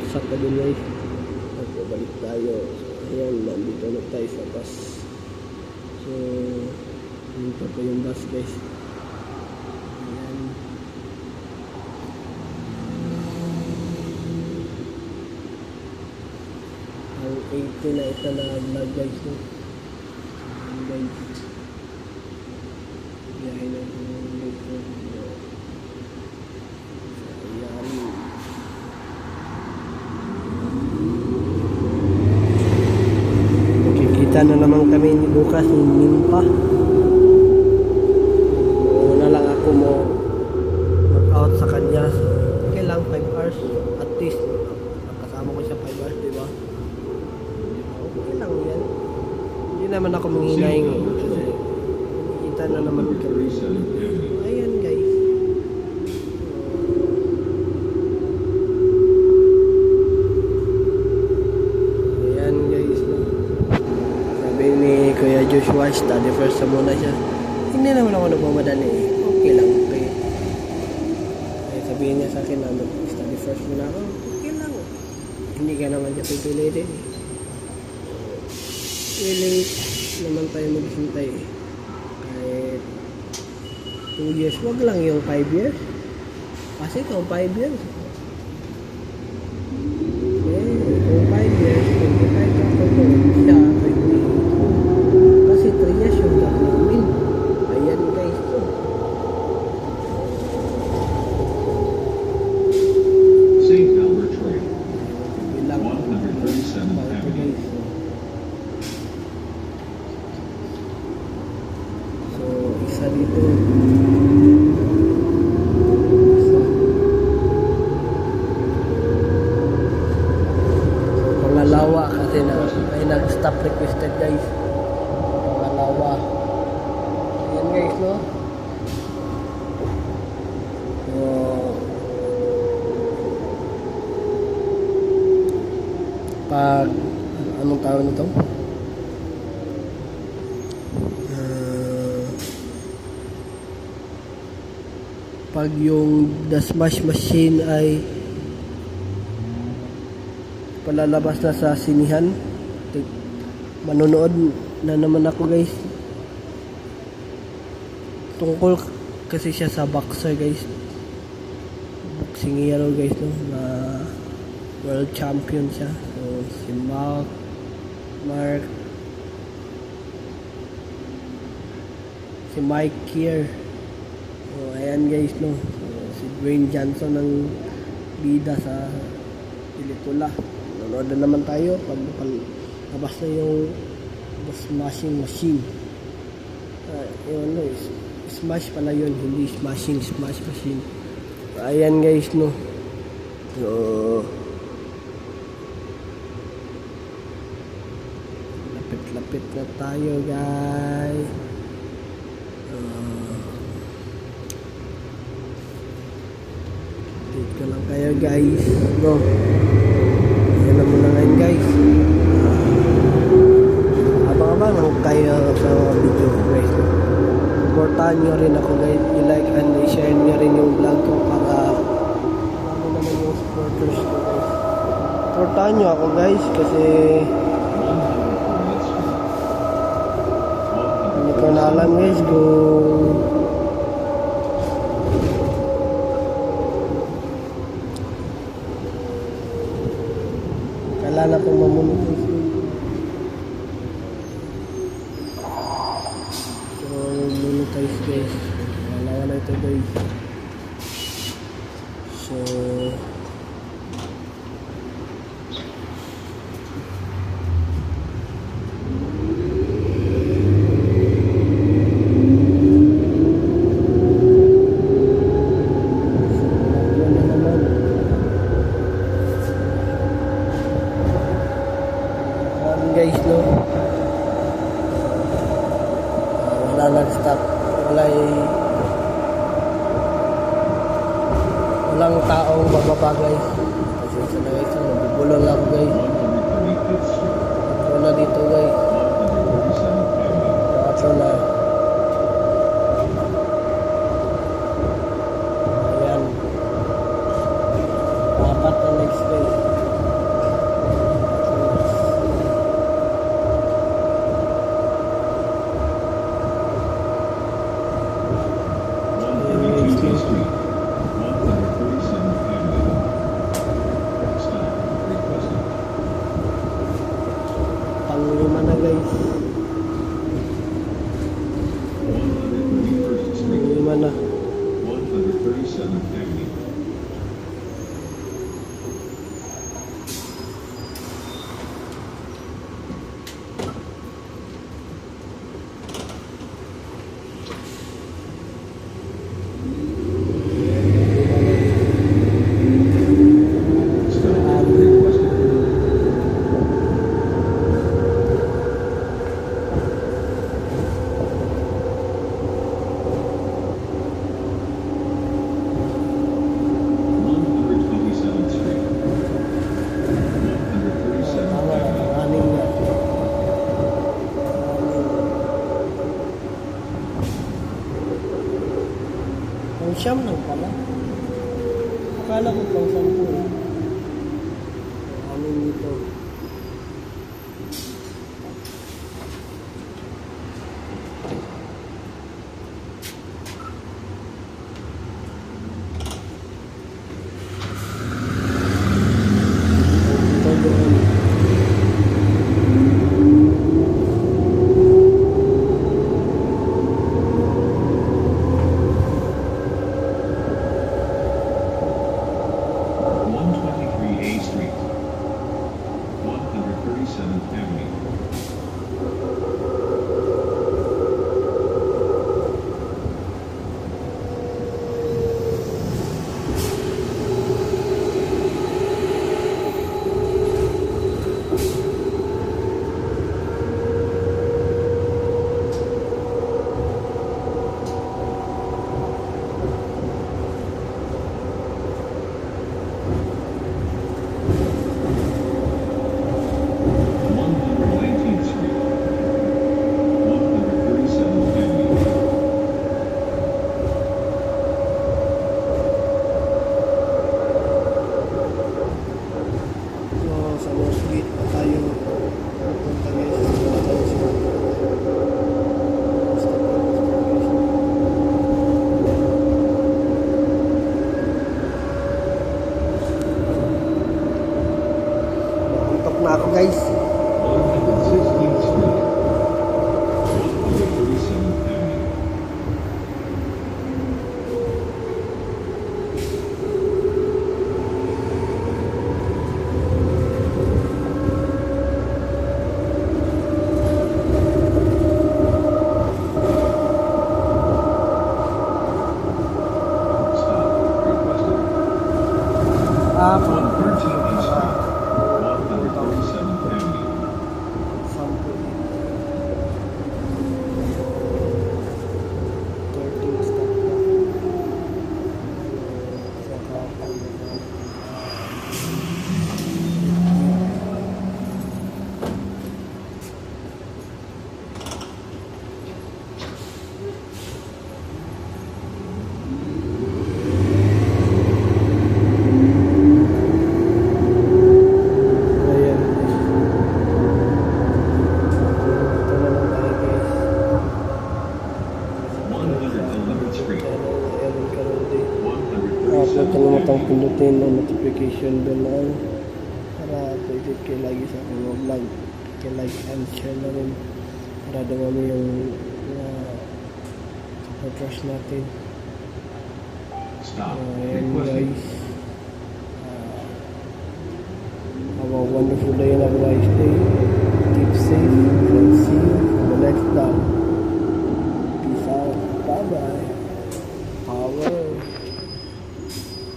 bumagsak na din guys. Okay, balik tayo. So, ayan, nandito na tayo sa bus. So, dito po yung bus guys. Ayan. Ang 80 na ito na vlog guys. So, ayan guys. Biyahe na ito ng dito. Kita na naman kami ni Lucas ni Nimpa. Una lang ako mo mag-out sa kanya. Okay lang, 5 hours. At least, nakasama ko siya 5 hours, diba? Okay lang yan. Hindi naman ako manghinay kasi kita na naman kami. Ayan guys. Kuya Joshua, study first sa muna siya. Hindi naman ako nagmamadali eh. Okay lang, okay. Kaya sabihin niya sa akin na study first muna ako. Okay lang. Hindi ka naman siya pipilitin eh. Willing naman tayo maghintay eh. Kahit 2 years, wag lang yung 5 years. Kasi kung 5 years, kung 5 years, 25 ako doon siya, 3 years yung gap namin. Ayan guys. St. Albert Trail. Bilang 137th Avenue. So, isa dito. Pangalawa kasi na may nag-stop requested guys. Ayan guys, no? So, pag anong tawag nito? Pag yung the smash machine ay palalabas na sa sinihan, manonood na naman ako guys. Tungkol kasi siya sa boxer guys, boxing hero guys, no? Na world champion siya. So si Mike Kier. So ayan guys, no? So, si Dwayne Johnson ang bida sa pelikula. Nanonood na naman tayo pag labas na yung the smashing machine. Yun, no? Smash pala yun, hindi smashing, smash machine. Ayan guys, no? So, lapit na tayo guys. Dito lang kayo guys, no? Ayan na muna ngayon guys. Abang-abang lang kayo sa video guys, no? Supportahan nyo rin ako guys, i-like and i-share nyo rin yung vlog ko para marami naman yung supporters ko guys. Supportahan nyo ako guys kasi hindi ko na alam guys kung kailangan akong mamonetize. Monetize guys, wala na ito guys. So guys, no? Wala nag-stop. Walang taong bababa guys. Kasi sa na guys, nabubulol ako guys. Wala dito guys. Watcho na. Ayan. Apat na next guys. siyam lang pala. Akala ko pang 10 eh. Ano dito? Ito doon. One twenty-three A Street, 137th Avenue. One hundred 19th Street, 137th Avenue. So, sa North Gate pa tayo pupunta guys. Wala tayo sa Napuntok na ako guys. 116th Street, 137th Avenue. Stop requested. 113th Street, 137th Avenue. Sample. 13 stop na. Saka ayan. Ito na lang tayo guys. 111th Street, Ayan ka rin din. Huwag 137th kalimutang Avenue. pindutin ang notification bell na ano para updated kayo lagi sa aking mga vlog. Kaya like and share na rin para dumami yung mga na-trust natin. Stop Ayan requested. guys.